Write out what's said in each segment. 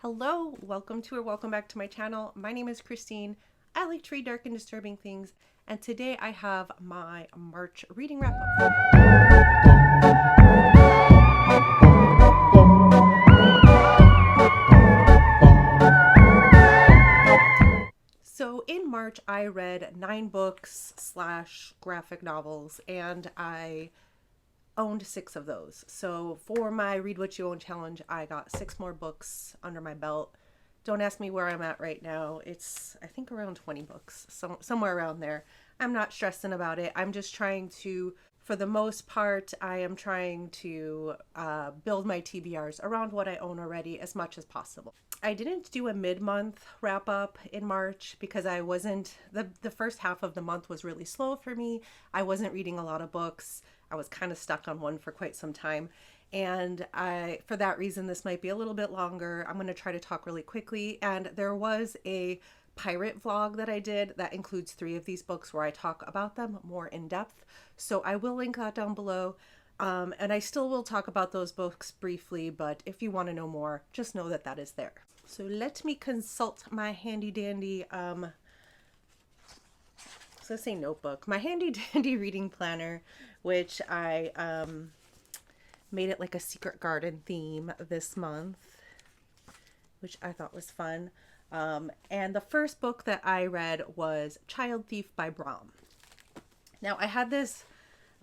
Hello, welcome to or welcome back to my channel. My name is Christine. I like to read dark and disturbing things, and today I have my March reading wrap up. So in March, I read 9 books / graphic novels, and I owned 6 of those. So for my Read What You Own challenge, I got 6 more books under my belt. Don't ask me where I'm at right now. It's, I think, around 20 books, somewhere around there. I'm not stressing about it. I'm just trying to, for the most part, I am trying to build my TBRs around what I own already as much as possible. I didn't do a mid-month wrap up in March because I wasn't, the first half of the month was really slow for me. I wasn't reading a lot of books. I was kind of stuck on one for quite some time. And for that reason, this might be a little bit longer. I'm going to try to talk really quickly. And there was a pirate vlog that I did that includes 3 of these books where I talk about them more in depth. So I will link that down below. And I still will talk about those books briefly, but if you want to know more, just know that that is there. So let me consult my handy dandy, so say notebook, my handy dandy reading planner, which I made it like a secret garden theme this month, which I thought was fun. And the first book that I read was Child Thief by Brom. Now I had this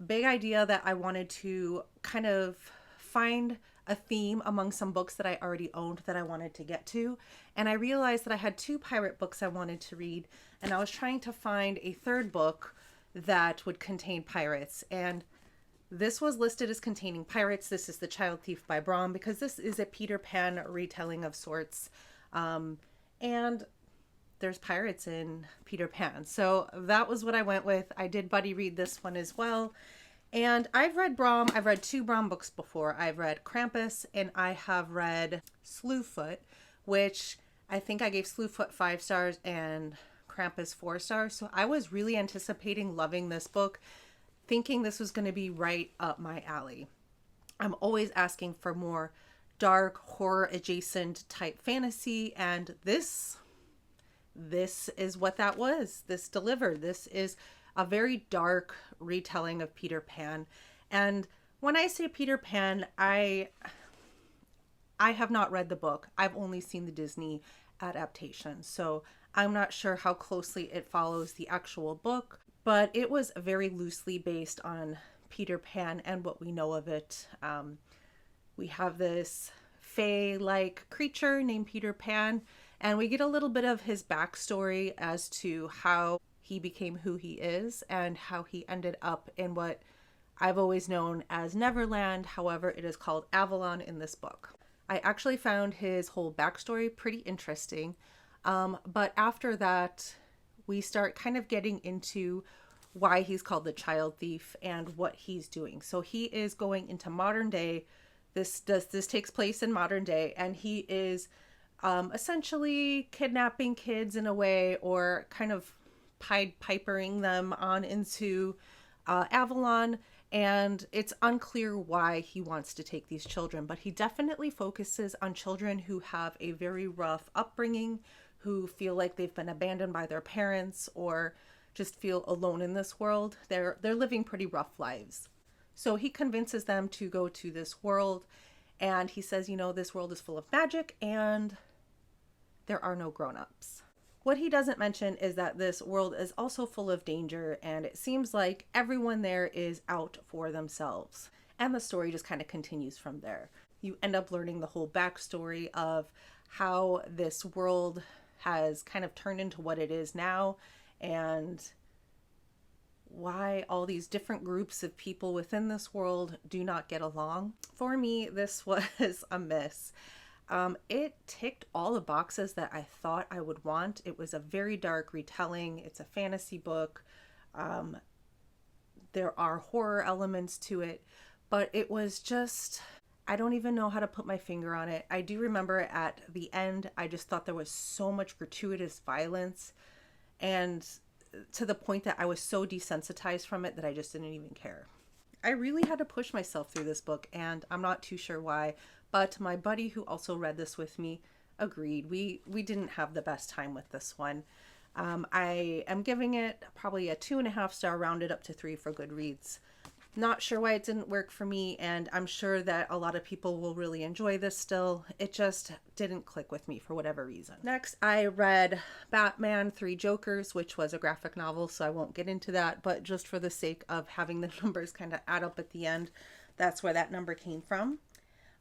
big idea that I wanted to kind of find a theme among some books that I already owned that I wanted to get to. And I realized that I had 2 pirate books I wanted to read, and I was trying to find a third book that would contain pirates. And this was listed as containing pirates. This is The Child Thief by Brom because this is a Peter Pan retelling of sorts. And there's pirates in Peter Pan. So that was what I went with. I did buddy read this one as well. And I've read Brom. I've read 2 Brom books before. I've read Krampus and I have read Slewfoot, which I think I gave Slewfoot 5 stars and Krampus 4 stars. So I was really anticipating loving this book, thinking this was going to be right up my alley. I'm always asking for more dark horror adjacent type fantasy, and this is what that was. This delivered. This is a very dark retelling of Peter Pan. And when I say Peter Pan, I have not read the book. I've only seen the Disney adaptation. So I'm not sure how closely it follows the actual book, but it was very loosely based on Peter Pan and what we know of it. We have this fae-like creature named Peter Pan, and we get a little bit of his backstory as to how he became who he is and how he ended up in what I've always known as Neverland. However, it is called Avalon in this book. I actually found his whole backstory pretty interesting. But after that, we start kind of getting into why he's called the Child Thief and what he's doing. So he is going into modern day. This takes place in modern day, and he is essentially kidnapping kids in a way, or kind of Pied Pipering them on into Avalon, and it's unclear why he wants to take these children, but he definitely focuses on children who have a very rough upbringing, who feel like they've been abandoned by their parents or just feel alone in this world. They're living pretty rough lives. So he convinces them to go to this world, and he says, you know, this world is full of magic and there are no grown-ups. What he doesn't mention is that this world is also full of danger, and it seems like everyone there is out for themselves. And the story just kind of continues from there. You end up learning the whole backstory of how this world has kind of turned into what it is now, and why all these different groups of people within this world do not get along. For me, this was a miss. It ticked all the boxes that I thought I would want. It was a very dark retelling. It's a fantasy book. There are horror elements to it, but it was just, I don't even know how to put my finger on it. I do remember at the end, I just thought there was so much gratuitous violence, and to the point that I was so desensitized from it that I just didn't even care. I really had to push myself through this book, and I'm not too sure why, but my buddy who also read this with me agreed. We didn't have the best time with this one. I am giving it probably a 2.5-star, rounded up to 3 for Goodreads. Not sure why it didn't work for me, and I'm sure that a lot of people will really enjoy this still. It just didn't click with me for whatever reason. Next, I read Batman 3 Jokers, which was a graphic novel, so I won't get into that, but just for the sake of having the numbers kind of add up at the end, that's where that number came from.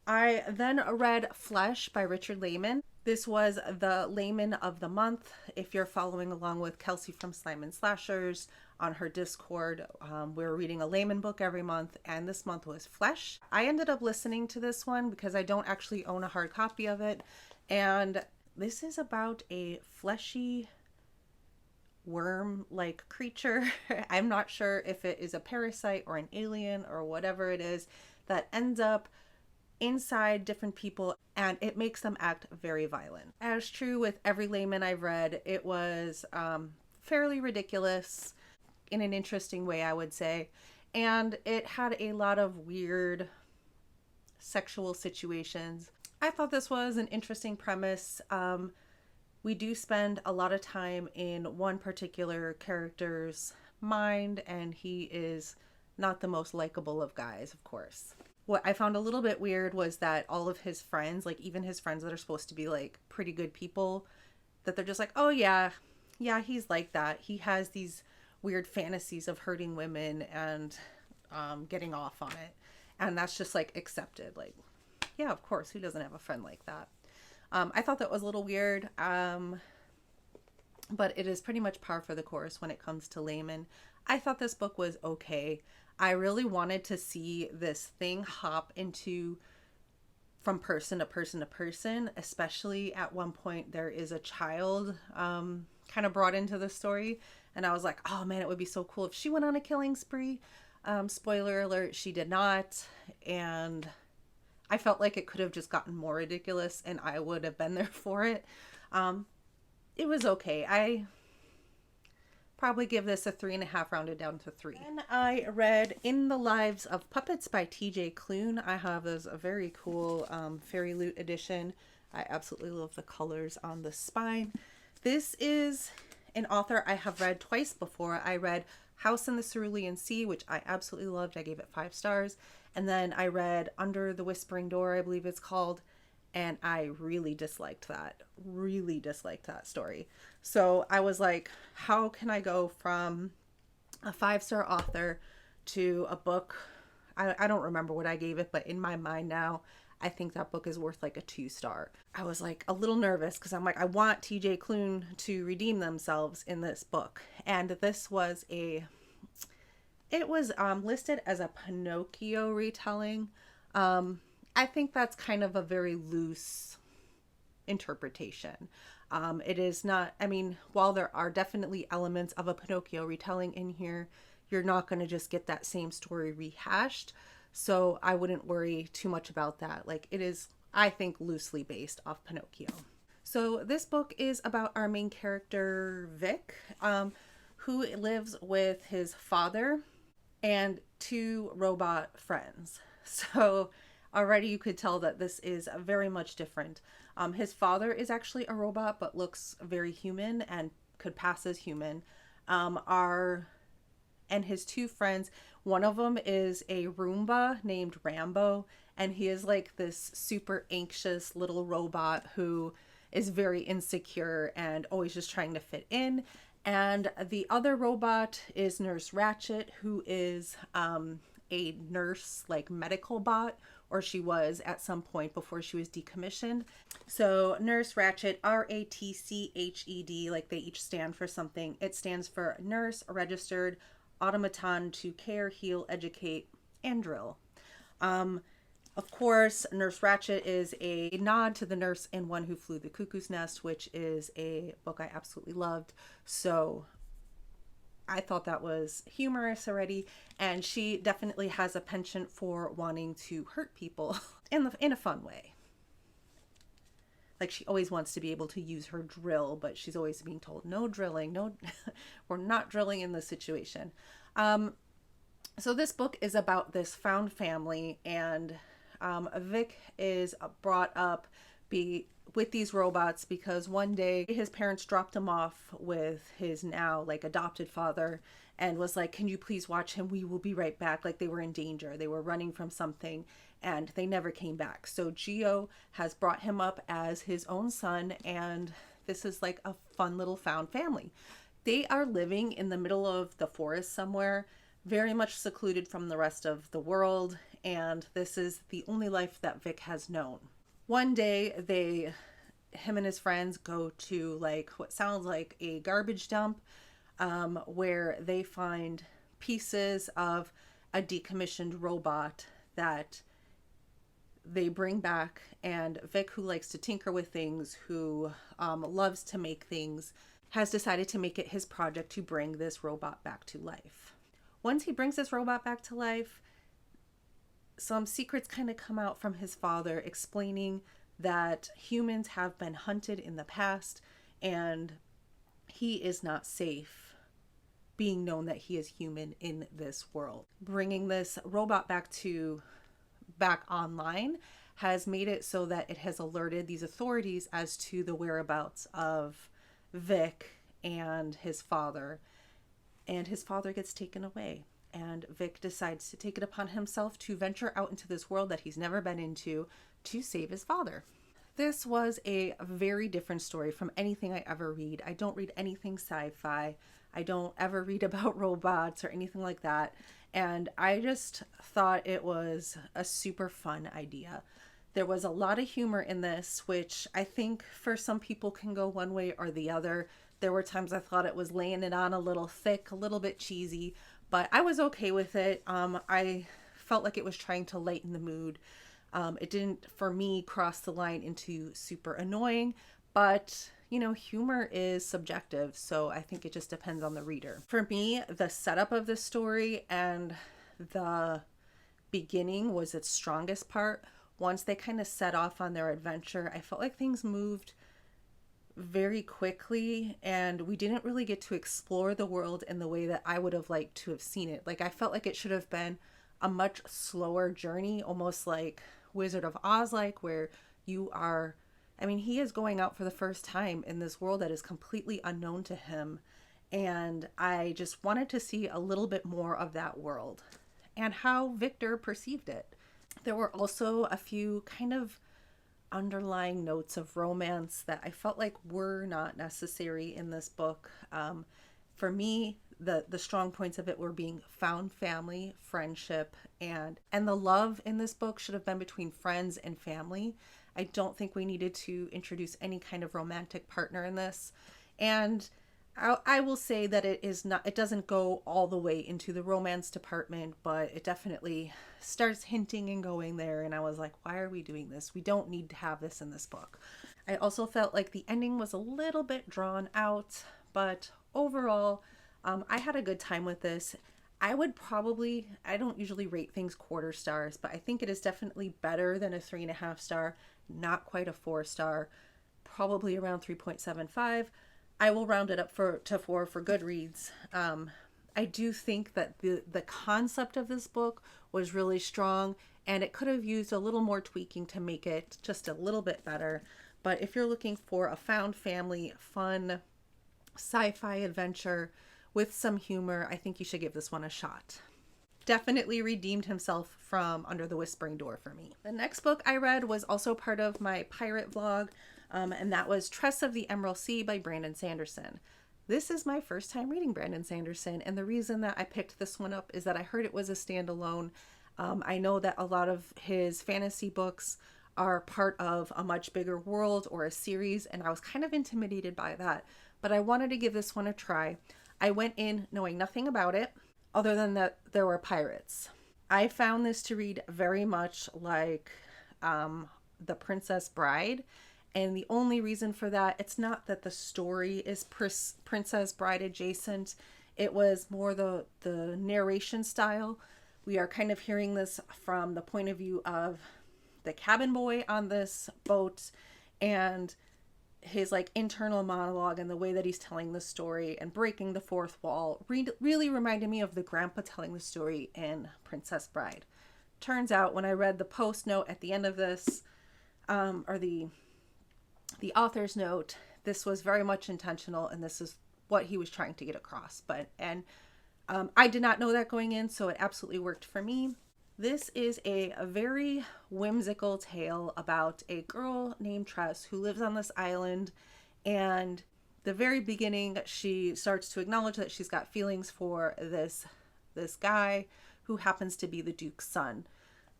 I then read Flesh by Richard Laymon. This was the Laymon of the month. If you're following along with Kelsey from Slime and Slashers on her Discord, we're reading a Laymon book every month, and this month was Flesh. I ended up listening to this one because I don't actually own a hard copy of it, and this is about a fleshy worm-like creature. I'm not sure if it is a parasite or an alien or whatever it is that ends up inside different people, and it makes them act very violent. As true with every Laymon I've read, it was fairly ridiculous in an interesting way, I would say, and it had a lot of weird sexual situations. I thought this was an interesting premise. We do spend a lot of time in one particular character's mind, and he is not the most likable of guys, of course. What I found a little bit weird was that all of his friends, like even his friends that are supposed to be like pretty good people, that they're just like, oh yeah, he's like that. He has these weird fantasies of hurting women and getting off on it. And that's just like accepted. Like, yeah, of course, who doesn't have a friend like that? I thought that was a little weird, but it is pretty much par for the course when it comes to Laymon. I thought this book was okay. I really wanted to see this thing hop from person to person to person, especially at one point there is a child kind of brought into the story, and I was like, oh man, it would be so cool if she went on a killing spree. Spoiler alert, she did not, and I felt like it could have just gotten more ridiculous and I would have been there for it. It was okay. I probably give this a 3.5, rounded down to 3. And I read In the Lives of Puppets by TJ Klune. I have this a very cool Fairy Loot edition. I absolutely love the colors on the spine. This is an author I have read twice before. I read House in the Cerulean Sea, which I absolutely loved. I gave it 5 stars. And then I read Under the Whispering Door, I believe it's called, and I really disliked that. Really disliked that story. So I was like, how can I go from a 5-star author to a book? I don't remember what I gave it, but in my mind now, I think that book is worth like a 2-star. I was like a little nervous because I'm like, I want TJ Klune to redeem themselves in this book. And this was it was listed as a Pinocchio retelling. I think that's kind of a very loose interpretation. It is not, I mean, while there are definitely elements of a Pinocchio retelling in here, you're not going to just get that same story rehashed. So I wouldn't worry too much about that. Like, it is, I think, loosely based off Pinocchio. So this book is about our main character, Vic, who lives with his father and 2 robot friends. So already you could tell that this is very much different. His father is actually a robot, but looks very human and could pass as human. And his 2 friends, one of them is a Roomba named Rambo, and he is like this super anxious little robot who is very insecure and always just trying to fit in. And the other robot is Nurse Ratchet, who is a nurse, like medical bot, or she was at some point before she was decommissioned. So Nurse Ratchet, RATCHED, like they each stand for something. It stands for Nurse Registered Automaton to Care, Heal, Educate, and Drill. Of course, Nurse Ratchet is a nod to The Nurse in One Who Flew the Cuckoo's Nest, which is a book I absolutely loved. So I thought that was humorous already, and she definitely has a penchant for wanting to hurt people in a fun way. Like, she always wants to be able to use her drill, but she's always being told, no drilling, no, we're not drilling in this situation. So this book is about this found family, and Vic is brought up with these robots because one day his parents dropped him off with his now like adopted father and was like, can you please watch him? We will be right back. Like they were in danger. They were running from something and they never came back. So Geo has brought him up as his own son, and this is like a fun little found family. They are living in the middle of the forest somewhere, very much secluded from the rest of the world, and this is the only life that Vic has known. One day him and his friends go to like what sounds like a garbage dump, where they find pieces of a decommissioned robot that they bring back, and Vic, who likes to tinker with things, who loves to make things, has decided to make it his project to bring this robot back to life. Once he brings this robot back to life, some secrets kind of come out from his father explaining that humans have been hunted in the past and he is not safe being known that he is human in this world. Bringing this robot back online has made it so that it has alerted these authorities as to the whereabouts of Vic and his father gets taken away. And Vic decides to take it upon himself to venture out into this world that he's never been into to save his father. This was a very different story from anything I ever read. I don't read anything sci-fi. I don't ever read about robots or anything like that. And I just thought it was a super fun idea. There was a lot of humor in this, which I think for some people can go one way or the other. There were times I thought it was laying it on a little thick, a little bit cheesy, but I was okay with it. I felt like it was trying to lighten the mood. It didn't, for me, cross the line into super annoying, but humor is subjective, so I think it just depends on the reader. For me, the setup of this story and the beginning was its strongest part. Once they kind of set off on their adventure, I felt like things moved very quickly and we didn't really get to explore the world in the way that I would have liked to have seen it. Like I felt like it should have been a much slower journey, almost like Wizard of Oz, like where he is going out for the first time in this world that is completely unknown to him. And I just wanted to see a little bit more of that world and how Victor perceived it. There were also a few kind of underlying notes of romance that I felt like were not necessary in this book. For me, the strong points of it were being found family, friendship, and the love in this book should have been between friends and family. I don't think we needed to introduce any kind of romantic partner in this. And I will say that it doesn't go all the way into the romance department, but it definitely starts hinting and going there. And I was like, why are we doing this? We don't need to have this in this book. I also felt like the ending was a little bit drawn out, but overall, I had a good time with this. I don't usually rate things quarter stars, but I think it is definitely better than a 3.5 star, not quite a 4 star, probably around 3.75. I will round it up to 4 for Goodreads. I do think that the concept of this book was really strong and it could have used a little more tweaking to make it just a little bit better. But if you're looking for a found family, fun, sci-fi adventure with some humor, I think you should give this one a shot. Definitely redeemed himself from Under the Whispering Door for me. The next book I read was also part of my pirate vlog, and that was Tress of the Emerald Sea by Brandon Sanderson. This is my first time reading Brandon Sanderson, and the reason that I picked this one up is that I heard it was a standalone. I know that a lot of his fantasy books are part of a much bigger world or a series, and I was kind of intimidated by that, but I wanted to give this one a try. I went in knowing nothing about it, other than that there were pirates. I found this to read very much like The Princess Bride, and the only reason for that, it's not that the story is Princess Bride adjacent, it was more the narration style. We are kind of hearing this from the point of view of the cabin boy on this boat and his like internal monologue and the way that he's telling the story and breaking the fourth wall really reminded me of the grandpa telling the story in Princess Bride. Turns out when I read the post note at the end of this, or the the author's note, this was very much intentional, and this is what he was trying to get across. I did not know that going in, so it absolutely worked for me. This is a very whimsical tale about a girl named Tress who lives on this island, and the very beginning she starts to acknowledge that she's got feelings for this guy who happens to be the Duke's son.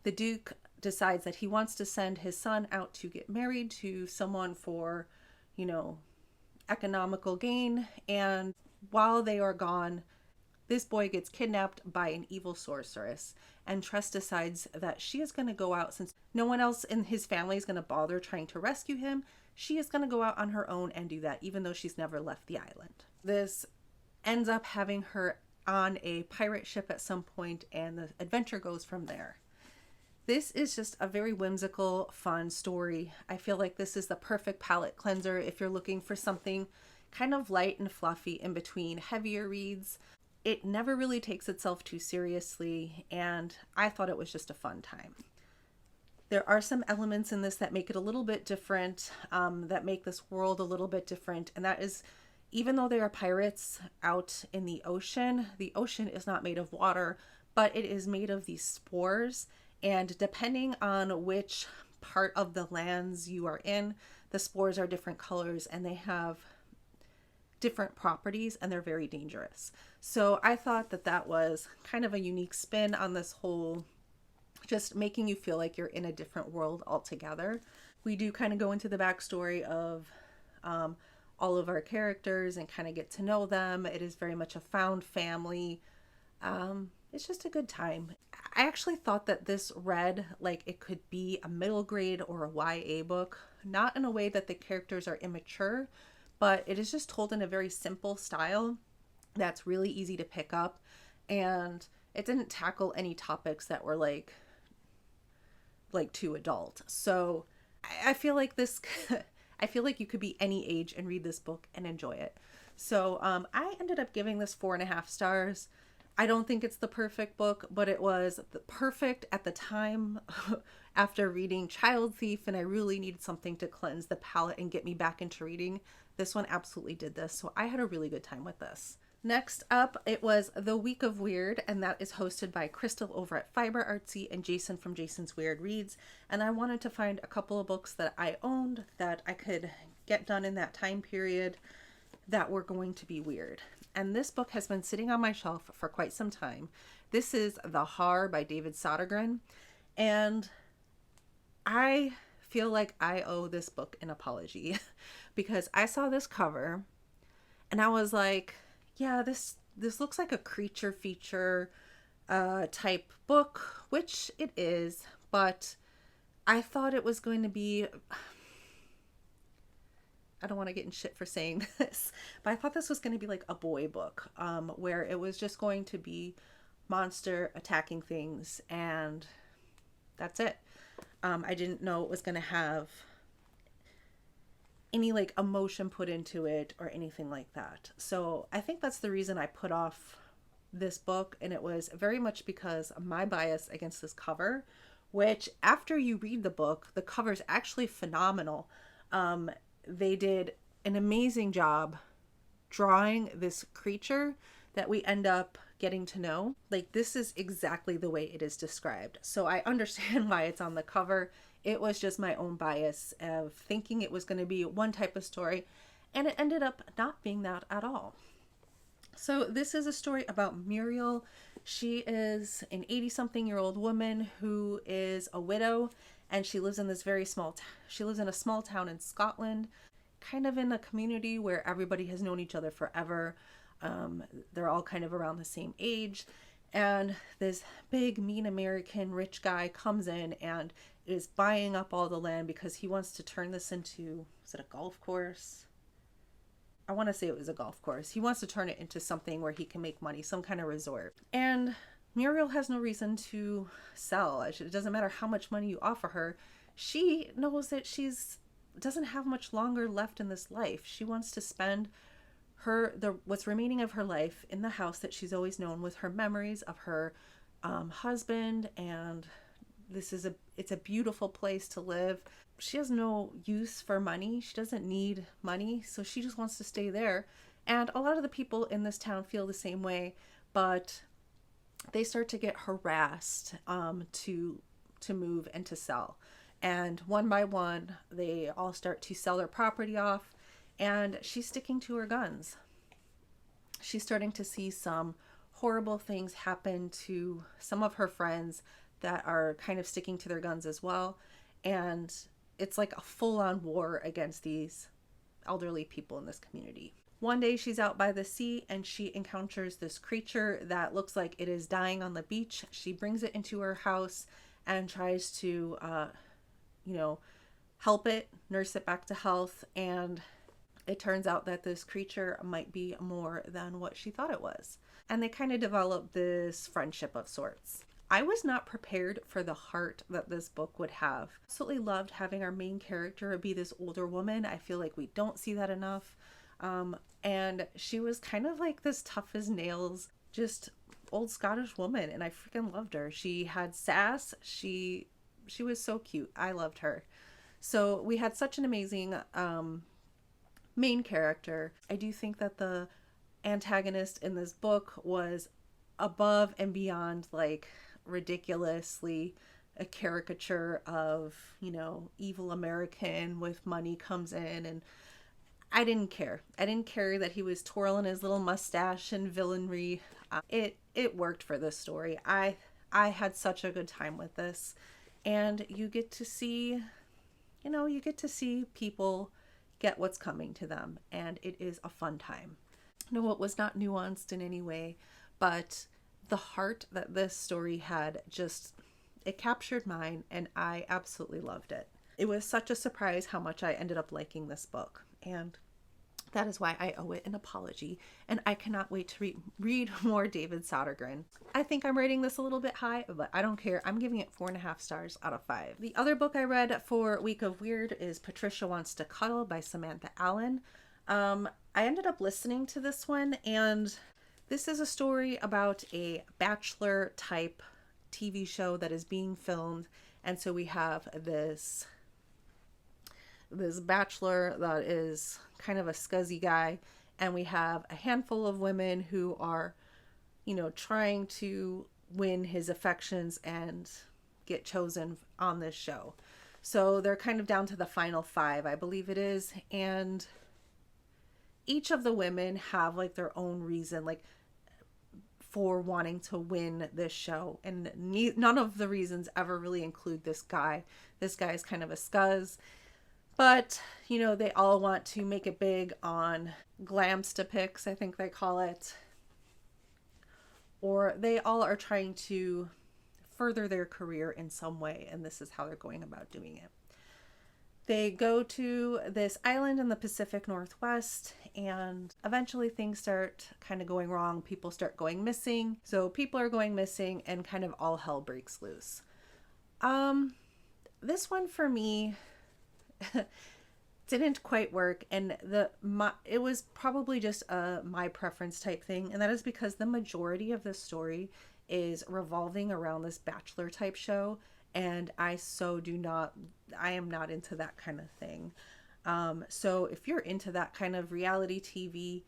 The Duke decides that he wants to send his son out to get married to someone for, economical gain, and while they are gone, this boy gets kidnapped by an evil sorceress, and Tress decides that she is going to go out, since no one else in his family is going to bother trying to rescue him. She is going to go out on her own and do that, even though she's never left the island. This ends up having her on a pirate ship at some point, and the adventure goes from there. This is just a very whimsical, fun story. I feel like this is the perfect palate cleanser if you're looking for something kind of light and fluffy in between heavier reads. It never really takes itself too seriously, and I thought it was just a fun time. There are some elements in this that make it a little bit different, that make this world a little bit different, and that is, even though they are pirates out in the ocean is not made of water, but it is made of these spores, and depending on which part of the lands you are in, the spores are different colors, and they have different properties, and they're very dangerous. So I thought that was kind of a unique spin on this whole, just making you feel like you're in a different world altogether. We do kind of go into the backstory of all of our characters and kind of get to know them. It is very much a found family. It's just a good time. I actually thought that this read like it could be a middle grade or a YA book, not in a way that the characters are immature, but it is just told in a very simple style that's really easy to pick up, and it didn't tackle any topics that were like too adult. So I feel like this I feel like you could be any age and read this book and enjoy it. So I ended up giving this 4.5 stars. I don't think it's the perfect book, but it was the perfect at the time after reading Child Thief, and I really needed something to cleanse the palate and get me back into reading. This one absolutely did this, so I had a really good time with this. Next up, it was The Week of Weird, and that is hosted by Crystal over at Fiber Artsy and Jason from Jason's Weird Reads. And I wanted to find a couple of books that I owned that I could get done in that time period that were going to be weird. And this book has been sitting on my shelf for quite some time. This is The Haar by David Sodergren, and I feel like I owe this book an apology because I saw this cover and I was like, yeah, this looks like a creature feature type book, which it is, but I thought it was going to be, I don't want to get in shit for saying this, but I thought this was going to be like a boy book, where it was just going to be monster attacking things, and that's it. I didn't know it was going to have any like emotion put into it or anything like that. So I think that's the reason I put off this book, and it was very much because of my bias against this cover, which after you read the book, the cover is actually phenomenal. They did an amazing job drawing this creature that we end up getting to know. Like, this is exactly the way it is described. So I understand why it's on the cover. It was just my own bias of thinking it was going to be one type of story, and it ended up not being that at all. So this is a story about Muriel. She is an 80-something-year-old woman who is a widow, and she lives in this very she lives in a small town in Scotland, kind of in a community where everybody has known each other forever. They're all kind of around the same age, and this big mean American rich guy comes in and is buying up all the land because he wants to turn this into, is it a golf course? I want to say it was a golf course. He wants to turn it into something where he can make money, some kind of resort. And Muriel has no reason to sell. It doesn't matter how much money you offer her. She knows that doesn't have much longer left in this life. She wants to spend what's remaining of her life in the house that she's always known, with her memories of her husband and it's a beautiful place to live. She has no use for money. She doesn't need money, so she just wants to stay there. And a lot of the people in this town feel the same way, but they start to get harassed to move and to sell. And one by one, they all start to sell their property off, and she's sticking to her guns. She's starting to see some horrible things happen to some of her friends that are kind of sticking to their guns as well. And it's like a full-on war against these elderly people in this community. One day she's out by the sea and she encounters this creature that looks like it is dying on the beach. She brings it into her house and tries to, help it, nurse it back to health. And it turns out that this creature might be more than what she thought it was. And they kind of develop this friendship of sorts. I was not prepared for the heart that this book would have. Absolutely loved having our main character be this older woman. I feel like we don't see that enough. And she was kind of like this tough as nails, just old Scottish woman. And I freaking loved her. She had sass. She was so cute. I loved her. So we had such an amazing main character. I do think that the antagonist in this book was above and beyond like ridiculously a caricature of, evil American with money comes in, and I didn't care. I didn't care that he was twirling his little mustache and villainry. It worked for this story. I had such a good time with this, and you get to see people get what's coming to them, and it is a fun time. No, it was not nuanced in any way, but the heart that this story had it captured mine, and I absolutely loved it. It was such a surprise how much I ended up liking this book, and that is why I owe it an apology, and I cannot wait to read more David Sodergren. I think I'm rating this a little bit high, but I don't care. I'm giving it 4.5 stars out of 5. The other book I read for Week of Weird is Patricia Wants to Cuddle by Samantha Allen. I ended up listening to this one, and this is a story about a bachelor type TV show that is being filmed. And so we have this bachelor that is kind of a scuzzy guy, and we have a handful of women who are, trying to win his affections and get chosen on this show. So they're kind of down to the final 5, I believe it is. And each of the women have like their own reason, like for wanting to win this show, and none of the reasons ever really include this guy. This guy is kind of a scuzz, but they all want to make it big on Glamstapics, I think they call it, or they all are trying to further their career in some way, and this is how they're going about doing it. They go to this island in the Pacific Northwest, and eventually things start kind of going wrong. People start going missing. So people are going missing, and kind of all hell breaks loose. This one for me didn't quite work, and it was probably just a my preference type thing, and that is because the majority of the story is revolving around this bachelor type show, and I am not into that kind of thing. So if you're into that kind of reality TV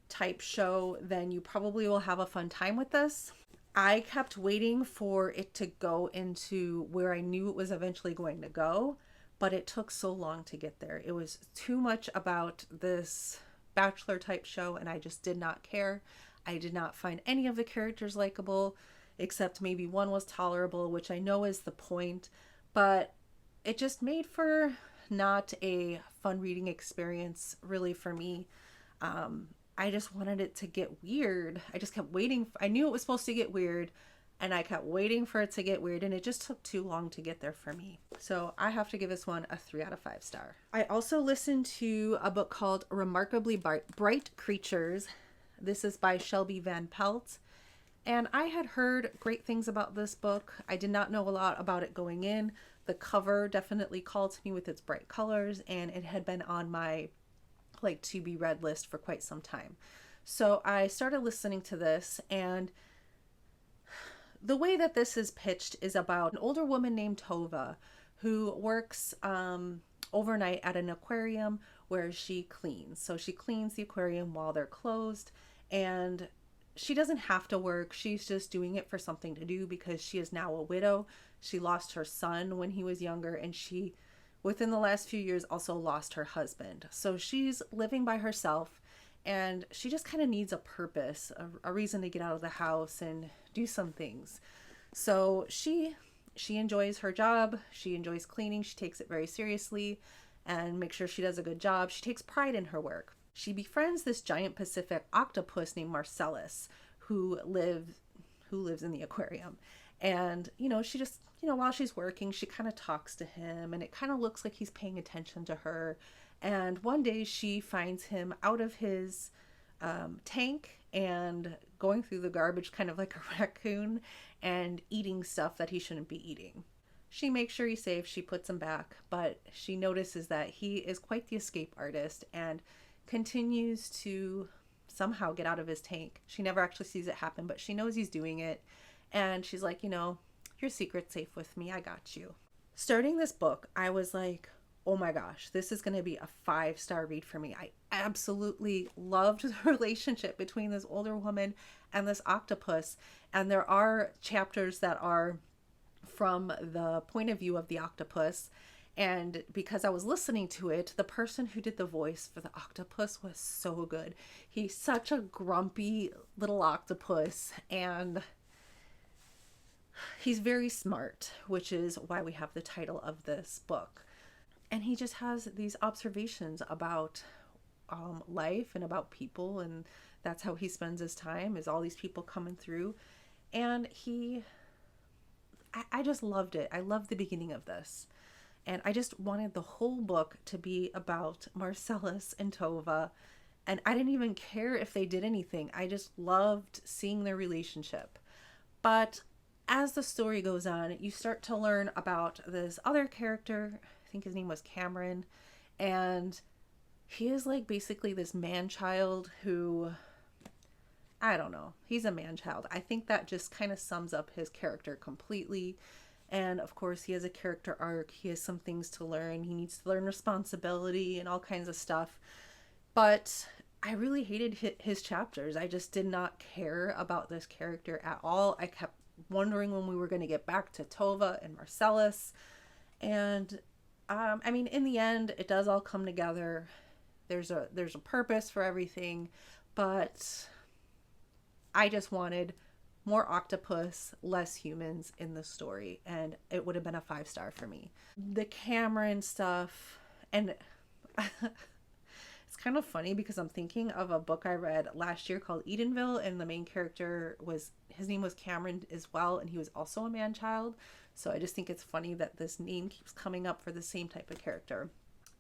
type show, then you probably will have a fun time with this. I kept waiting for it to go into where I knew it was eventually going to go, but it took so long to get there. It was too much about this bachelor type show, and I just did not care. I did not find any of the characters likable, except maybe one was tolerable, which I know is the point, but it just made for not a fun reading experience really for me. I just wanted it to get weird. I just kept waiting. I knew it was supposed to get weird, and I kept waiting for it to get weird, and it just took too long to get there for me. So I have to give this one a 3 out of 5 star. I also listened to a book called Remarkably Bright Creatures. This is by Shelby Van Pelt. And I had heard great things about this book. I did not know a lot about it going in. The cover definitely called to me with its bright colors, and it had been on my to be read list for quite some time. So I started listening to this, and the way that this is pitched is about an older woman named Tova who works overnight at an aquarium where she cleans. So she cleans the aquarium while they're closed, and she doesn't have to work. She's just doing it for something to do because she is now a widow. She lost her son when he was younger, and she, within the last few years, also lost her husband. So she's living by herself, and she just kind of needs a purpose, a reason to get out of the house and do some things. So she enjoys her job. She enjoys cleaning. She takes it very seriously and makes sure she does a good job. She takes pride in her work. She befriends this giant Pacific octopus named Marcellus, who lives in the aquarium. And, she just, while she's working, she kind of talks to him, and it kind of looks like he's paying attention to her. And one day she finds him out of his tank and going through the garbage kind of like a raccoon and eating stuff that he shouldn't be eating. She makes sure he's safe. She puts him back, but she notices that he is quite the escape artist and continues to somehow get out of his tank. She never actually sees it happen, but she knows he's doing it. And she's like, your secret's safe with me. I got you. Starting this book, I was like, oh my gosh, this is going to be a 5-star read for me. I absolutely loved the relationship between this older woman and this octopus. And there are chapters that are from the point of view of the octopus. And because I was listening to it, the person who did the voice for the octopus was so good. He's such a grumpy little octopus, and he's very smart, which is why we have the title of this book. And he just has these observations about life and about people, and that's how he spends his time, is all these people coming through. And I just loved it. I loved the beginning of this. And I just wanted the whole book to be about Marcellus and Tova. And I didn't even care if they did anything. I just loved seeing their relationship. But as the story goes on, you start to learn about this other character. I think his name was Cameron. And he is like basically this man-child who, I don't know. He's a man-child. I think that just kind of sums up his character completely. And of course, he has a character arc. He has some things to learn. He needs to learn responsibility and all kinds of stuff. But I really hated his chapters. I just did not care about this character at all. I kept wondering when we were going to get back to Tova and Marcellus. And in the end, it does all come together. There's a purpose for everything. But I just wanted more octopus, less humans in the story, and it would have been a 5-star for me. The Cameron stuff, and it's kind of funny because I'm thinking of a book I read last year called Edenville, and the main character his name was Cameron as well, and he was also a man-child. So I just think it's funny that this name keeps coming up for the same type of character.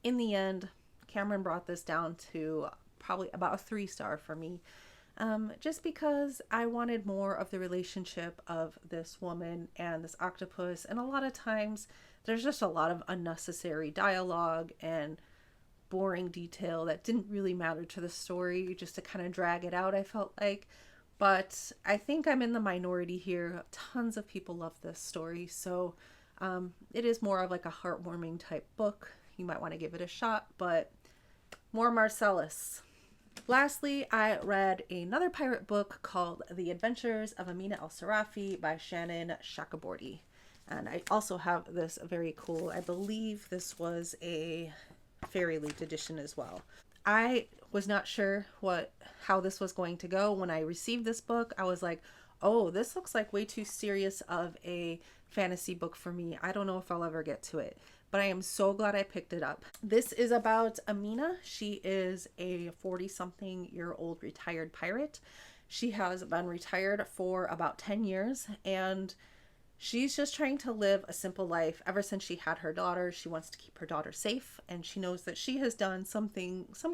In the end, Cameron brought this down to probably about a 3-star for me. Just because I wanted more of the relationship of this woman and this octopus. And a lot of times there's just a lot of unnecessary dialogue and boring detail that didn't really matter to the story, just to kind of drag it out, I felt like. But I think I'm in the minority here. Tons of people love this story. So it is more of like a heartwarming type book. You might want to give it a shot, but more Marcellus. Lastly, I read another pirate book called The Adventures of Amina al-Sirafi by Shannon Chakraborty. And I also have this very cool, I believe this was a Fairy Leaf edition as well. I was not sure how this was going to go. When I received this book, I was like, oh, this looks like way too serious of a fantasy book for me. I don't know if I'll ever get to it. But I am so glad I picked it up. This is about Amina. She is a 40-something-year-old retired pirate. She has been retired for about 10 years, and she's just trying to live a simple life. Ever since she had her daughter, she wants to keep her daughter safe, and she knows that she has done some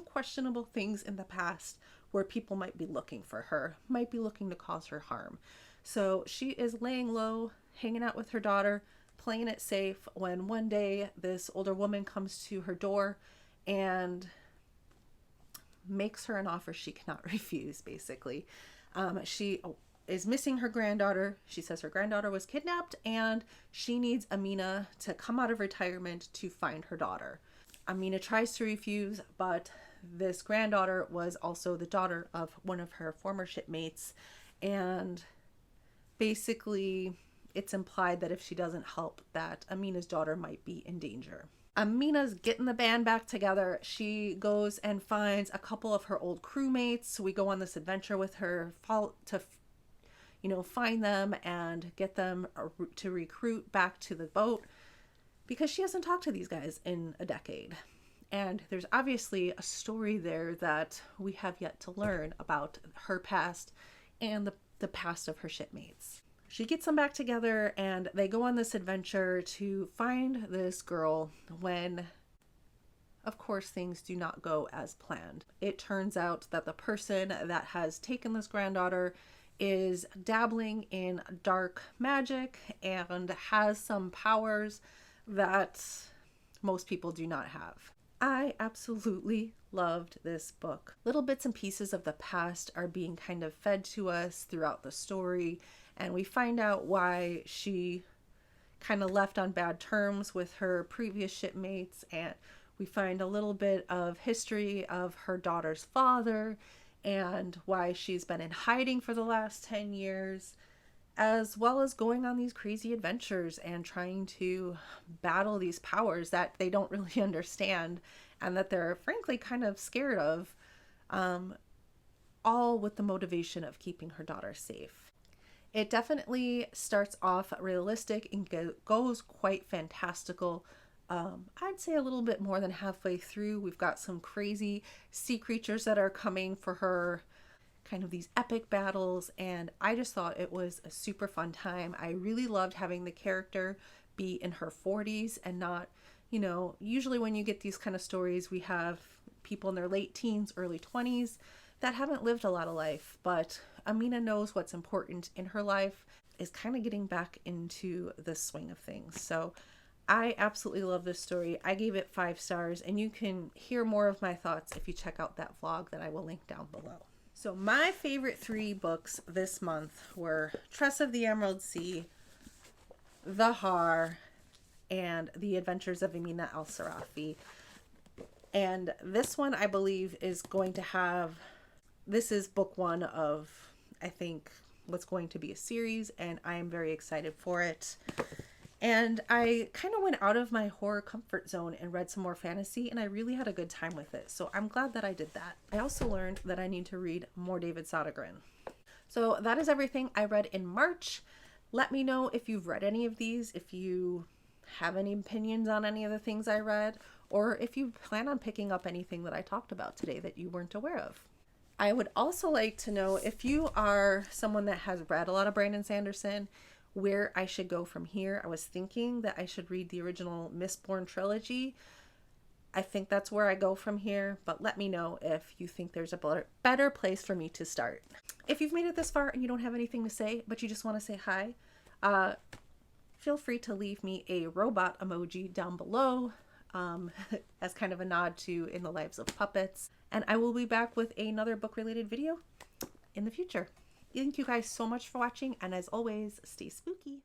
questionable things in the past where people might be looking for her, might be looking to cause her harm. So she is laying low, hanging out with her daughter, playing it safe, when one day this older woman comes to her door and makes her an offer she cannot refuse, basically. She is missing her granddaughter. She says her granddaughter was kidnapped and she needs Amina to come out of retirement to find her daughter. Amina tries to refuse, but this granddaughter was also the daughter of one of her former shipmates, and basically it's implied that if she doesn't help, that Amina's daughter might be in danger. Amina's getting the band back together. She goes and finds a couple of her old crewmates. We go on this adventure with her to, find them and get them to recruit back to the boat, because she hasn't talked to these guys in a decade. And there's obviously a story there that we have yet to learn about her past and the past of her shipmates. She gets them back together and they go on this adventure to find this girl when, of course, things do not go as planned. It turns out that the person that has taken this granddaughter is dabbling in dark magic and has some powers that most people do not have. I absolutely loved this book. Little bits and pieces of the past are being kind of fed to us throughout the story, and we find out why she kind of left on bad terms with her previous shipmates, and we find a little bit of history of her daughter's father and why she's been in hiding for the last 10 years, as well as going on these crazy adventures and trying to battle these powers that they don't really understand and that they're frankly kind of scared of, all with the motivation of keeping her daughter safe. It definitely starts off realistic and goes quite fantastical. I'd say a little bit more than halfway through, we've got some crazy sea creatures that are coming for her, kind of these epic battles, and I just thought it was a super fun time. I really loved having the character be in her 40s and not, usually when you get these kind of stories, we have people in their late teens, early 20s that haven't lived a lot of life, but Amina knows what's important in her life, is kind of getting back into the swing of things. So I absolutely love this story. I gave it 5 stars, and you can hear more of my thoughts if you check out that vlog that I will link down below. So my favorite 3 books this month were Tress of the Emerald Sea, The Haar, and The Adventures of Amina al-Sirafi. And this one, I believe, is going to have, this is book 1 of, I think, what's going to be a series, and I am very excited for it. And I kind of went out of my horror comfort zone and read some more fantasy, and I really had a good time with it. So I'm glad that I did that. I also learned that I need to read more David Sodergren. So that is everything I read in March. Let me know if you've read any of these, if you have any opinions on any of the things I read, or if you plan on picking up anything that I talked about today that you weren't aware of. I would also like to know if you are someone that has read a lot of Brandon Sanderson, where I should go from here. I was thinking that I should read the original Mistborn trilogy. I think that's where I go from here, but let me know if you think there's a better place for me to start. If you've made it this far and you don't have anything to say, but you just want to say hi, feel free to leave me a robot emoji down below as kind of a nod to In the Lives of Puppets. And I will be back with another book-related video in the future. Thank you guys so much for watching, and as always, stay spooky.